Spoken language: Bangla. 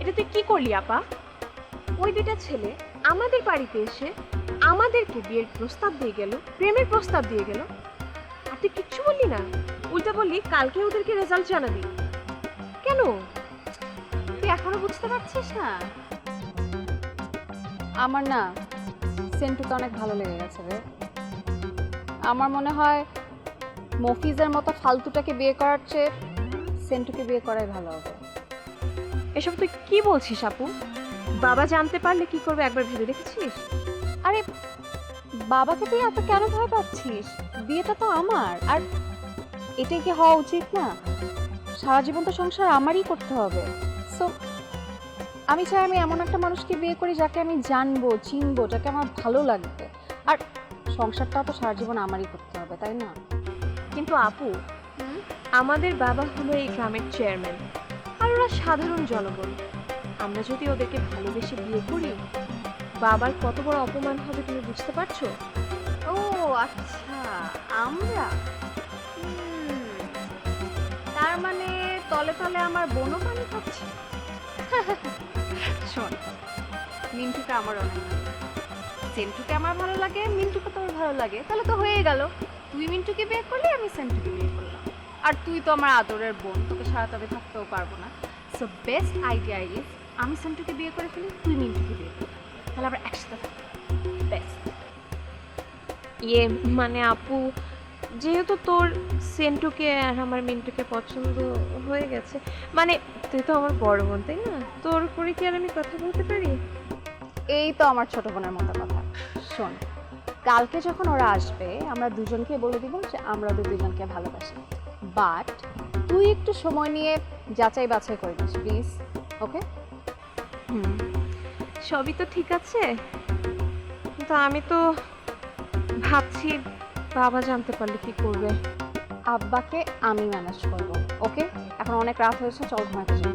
এটা তুই কি করলি আপা? ওই দুইটা ছেলে আমাদের বাড়িতে এসে আমাদেরকে বিয়ের প্রস্তাব দিয়ে গেল, প্রেমের প্রস্তাব দিয়ে গেল, আর তুই কিচ্ছু বললি না। উল্টা বললি কালকে ওদেরকে রেজাল্ট জানাবি। কেন? তুই এখনো বুঝতে পারছিস না? আমার না সেন্টুকে অনেক ভালো লেগে গেছে রে। আমার মনে হয় মফিজের মতো ফালতুটাকে বিয়ে করার চেয়ে সেন্টুকে বিয়ে করাই ভালো হবে। এসব তুই কি বলছিস আপু? বাবা জানতে পারলে কি করবে একবার ভেবে দেখেছিস? আরে বাবাকে তুই এত কেন ভয় পাচ্ছিস? বিয়েটা তো আমার, আর এটাই কি হওয়া উচিত না? সারা জীবন তো সংসার আমারই করতে হবে। সো আমি চাই আমি এমন একটা মানুষকে বিয়ে করি যাকে আমি জানবো, চিনবো, যাকে আমার ভালো লাগবে। আর সংসারটাও তো সারা জীবন আমারই করতে হবে, তাই না? কিন্তু আপু, আমাদের বাবা হলো এই গ্রামের চেয়ারম্যান, আর ওরা সাধারণ জনগণ। আমরা যদি ওদেরকে ভালোবেসে বিয়ে করি, বাবার কত বড় অপমান হবে তুমি বুঝতে পারছো? ও আচ্ছা, আমরা তার মানে তলে তলে আমার বোনও পানি খাচ্ছে। শোন, মিন্টুকে আমার অনেক ভালো লাগে, সেন্টুকে আমার ভালো লাগে, মিন্টুকে তোর ভালো লাগে, তাহলে তো হয়ে গেল। তুই মিন্টুকে বিয়ে করলি, আমি সেন্টুকে বিয়ে করলাম। আর তুই তো আমার আদরের বোন, তোকে সারা তবে থাকতেও পারবো না। সো বেস্ট আইডিয়া ইজ আমি সেন্টুকে বিয়ে করে ফেলি, তুই মিন্টুকে বিয়ে করবি, তাহলে আমরা একসাথে থাকবো। বেস্ট। ইয়ে মানে আপু, যেহেতু তোর সেন্টুকে আর আমার মিন্টুকে পছন্দ হয়ে গেছে, মানে তুই তো আমার বড় বোন তাই না, তোর করে কি আর আমি কথা বলতে পারি? এই তো আমার ছোট বোনের মতো কথা। শোন, কালকে যখন ওরা আসবে আমরা দুজনকে বলে দিব যে আমরা ওদের দুজনকে ভালোবাসি, বাট তুই একটু সময় নিয়ে যাচাই বাছাই করে নিস প্লিজ, ওকে? হুম, সবই তো ঠিক আছে, কিন্তু আমি তো ভাবছি বাবা জানতে পারলে কি করবে। আব্বাকে আমি ম্যানেজ করবো, ওকে? এখন অনেক রাত হয়েছে, চল ঘুমাতে যাই।